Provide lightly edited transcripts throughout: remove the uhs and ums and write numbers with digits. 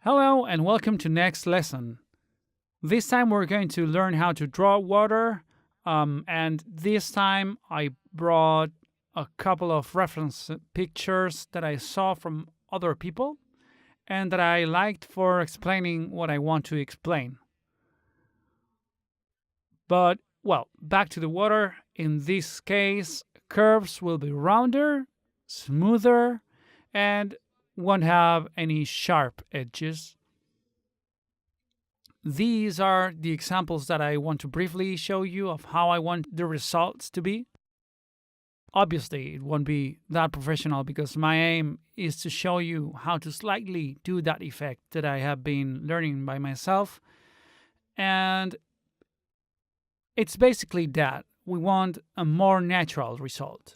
Hello and welcome to next lesson. This time we're going to learn how to draw water, and this time I brought a couple of reference pictures that I saw from other people and that I liked for explaining what I want to explain. But, well, back to the water. In this case, curves will be rounder, smoother, and won't have any sharp edges. These are the examples that I want to briefly show you of how I want the results to be. Obviously, it won't be that professional because my aim is to show you how to slightly do that effect that I have been learning by myself. And it's basically that. We want a more natural result.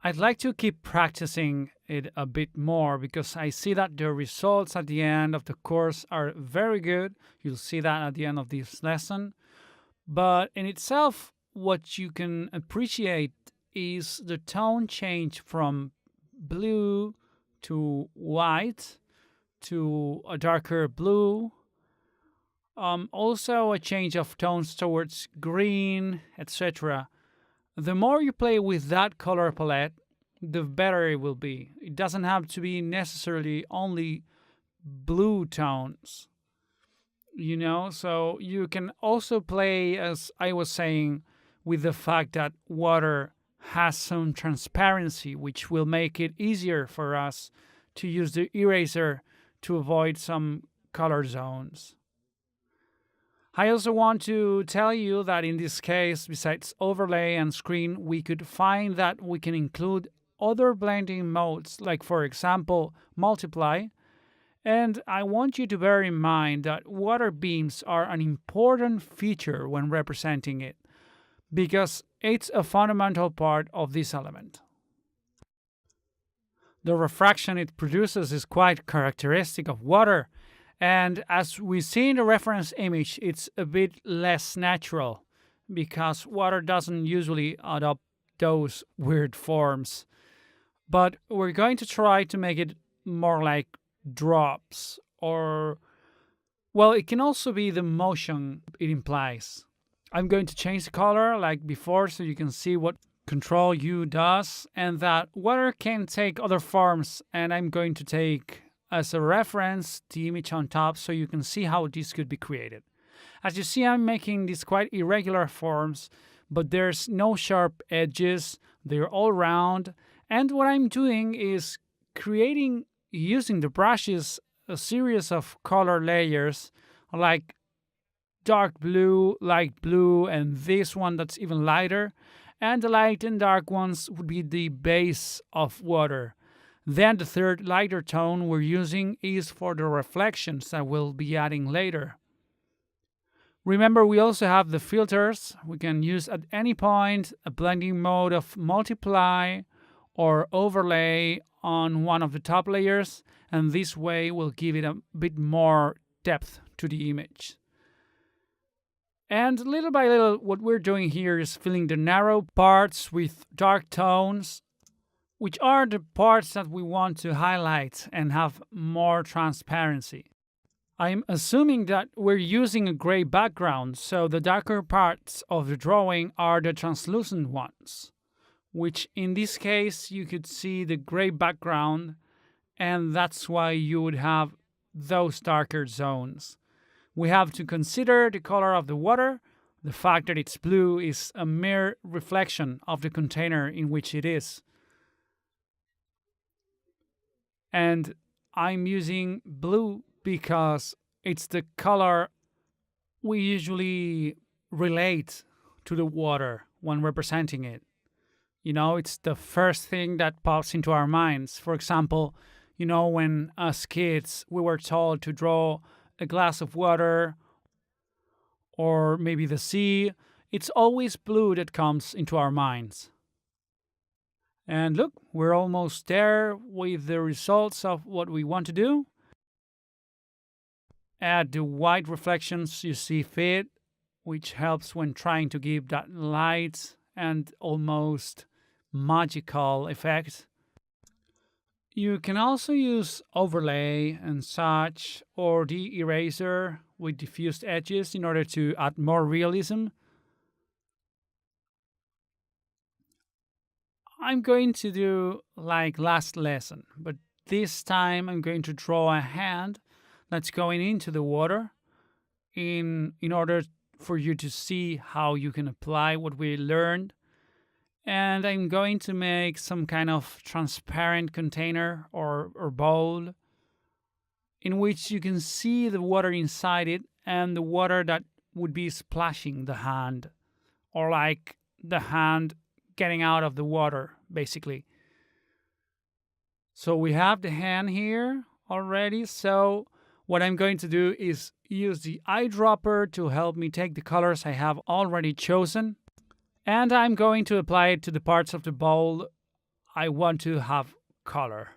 I'd like to keep practicing it a bit more because I see that the results at the end of the course are very good. You'll see that at the end of this lesson. But in itself, what you can appreciate is the tone change from blue to white to a darker blue. Also a change of tones towards green, etc. The more you play with that color palette, the better it will be. It doesn't have to be necessarily only blue tones, so you can also play, as I was saying, with the fact that water has some transparency, which will make it easier for us to use the eraser to avoid some color zones. I also want to tell you that in this case, besides overlay and screen, we could find that we can include other blending modes, like for example, multiply. And I want you to bear in mind that water beams are an important feature when representing it, because it's a fundamental part of this element. The refraction it produces is quite characteristic of water, and as we see in the reference image, it's a bit less natural because water doesn't usually adopt those weird forms. But we're going to try to make it more like drops, or, well, it can also be the motion it implies. I'm going to change the color like before so you can see what Control U does, and that water can take other forms, and I'm going to take as a reference the image on top so you can see how this could be created. As you see, I'm making these quite irregular forms, but there's no sharp edges, they're all round, and what I'm doing is creating, using the brushes, a series of color layers like dark blue, light blue, and this one that's even lighter, and the light and dark ones would be the base of water. Then the third lighter tone we're using is for the reflections that we'll be adding later. Remember, we also have the filters. We can use at any point a blending mode of multiply or overlay on one of the top layers, and this way we'll give it a bit more depth to the image. And little by little, what we're doing here is filling the narrow parts with dark tones, which are the parts that we want to highlight and have more transparency. I'm assuming that we're using a gray background, so the darker parts of the drawing are the translucent ones, which in this case you could see the gray background, and that's why you would have those darker zones. We have to consider the color of the water. The fact that it's blue is a mere reflection of the container in which it is. And I'm using blue because it's the color we usually relate to the water when representing it. It's the first thing that pops into our minds. For example, when as kids we were told to draw a glass of water or maybe the sea, it's always blue that comes into our minds. And look, we're almost there with the results of what we want to do. Add the white reflections you see fit, which helps when trying to give that light and almost magical effect. You can also use overlay and such, or the eraser with diffused edges in order to add more realism. I'm going to do like last lesson, but this time I'm going to draw a hand that's going into the water in order for you to see how you can apply what we learned. And I'm going to make some kind of transparent container or bowl in which you can see the water inside it and the water that would be splashing the hand, or like the hand getting out of the water, basically. So we have the hand here already. So what I'm going to do is use the eyedropper to help me take the colors I have already chosen. And I'm going to apply it to the parts of the bowl I want to have color.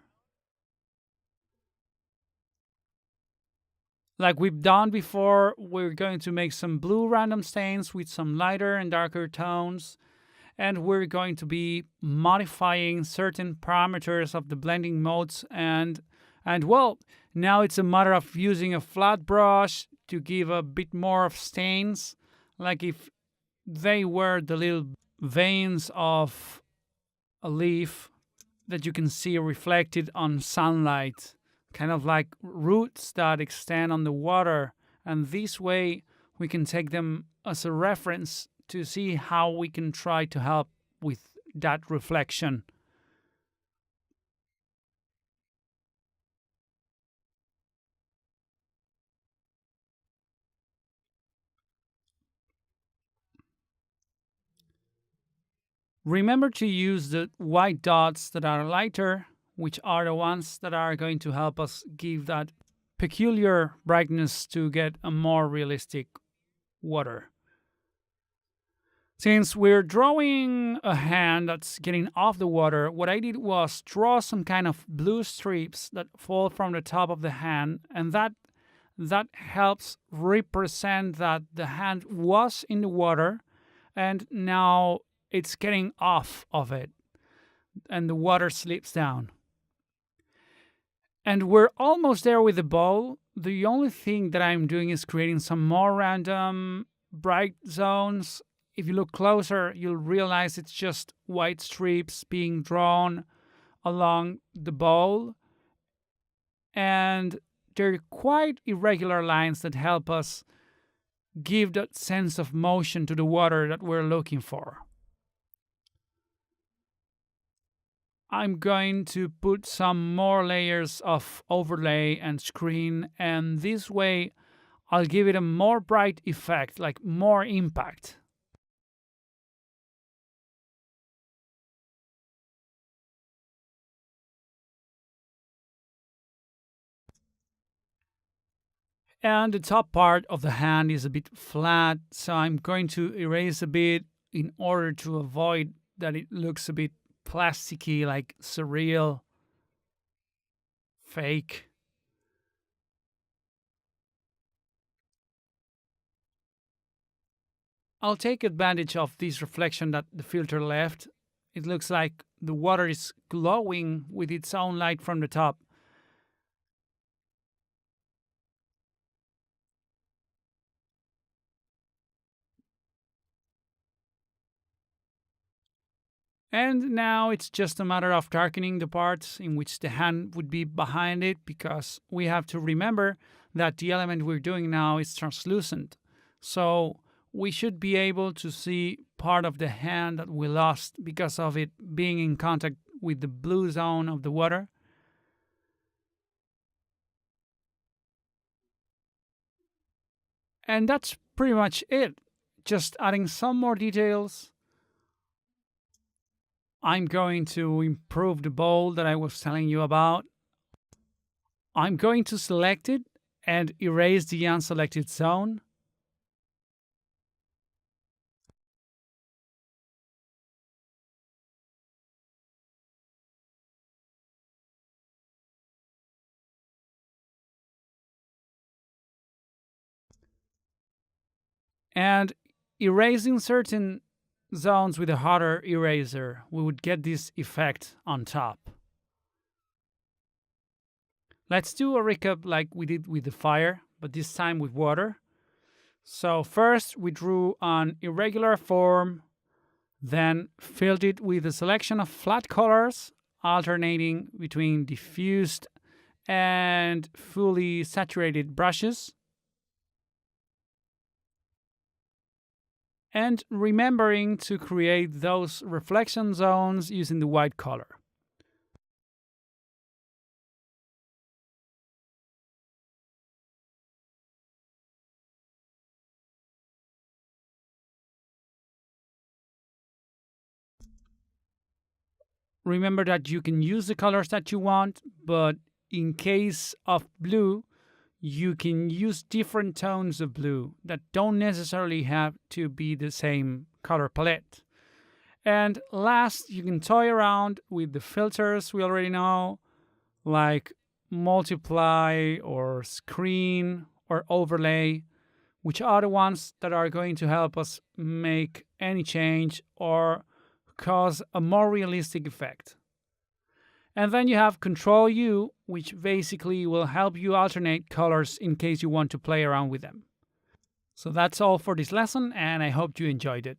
Like we've done before, we're going to make some blue random stains with some lighter and darker tones. And we're going to be modifying certain parameters of the blending modes. And well, now it's a matter of using a flat brush to give a bit more of stains, like if they were the little veins of a leaf that you can see reflected on sunlight, kind of like roots that extend on the water. And this way, we can take them as a reference to see how we can try to help with that reflection. Remember to use the white dots that are lighter, which are the ones that are going to help us give that peculiar brightness to get a more realistic water. Since we're drawing a hand that's getting off the water, what I did was draw some kind of blue strips that fall from the top of the hand, and that helps represent that the hand was in the water and now it's getting off of it and the water slips down. And we're almost there with the bowl. The only thing that I'm doing is creating some more random bright zones. If you look closer, you'll realize it's just white strips being drawn along the bowl. And they're quite irregular lines that help us give that sense of motion to the water that we're looking for. I'm going to put some more layers of overlay and screen, and this way I'll give it a more bright effect, like more impact. And the top part of the hand is a bit flat, so I'm going to erase a bit in order to avoid that it looks a bit plasticky, like surreal, fake. I'll take advantage of this reflection that the filter left. It looks like the water is glowing with its own light from the top. And now it's just a matter of darkening the parts in which the hand would be behind it, because we have to remember that the element we're doing now is translucent. So we should be able to see part of the hand that we lost because of it being in contact with the blue zone of the water. And that's pretty much it. Just adding some more details. I'm going to improve the bowl that I was telling you about. I'm going to select it and erase the unselected zone. And erasing certain zones with a harder eraser, we would get this effect on top. Let's do a recap like we did with the fire, but this time with water. So first we drew an irregular form, then filled it with a selection of flat colors, alternating between diffused and fully saturated brushes. And remembering to create those reflection zones using the white color. Remember that you can use the colors that you want, but in case of blue, you can use different tones of blue that don't necessarily have to be the same color palette. And last, you can toy around with the filters we already know, like multiply or screen or overlay, which are the ones that are going to help us make any change or cause a more realistic effect. And then you have Control U, which basically will help you alternate colors in case you want to play around with them. So that's all for this lesson, and I hope you enjoyed it.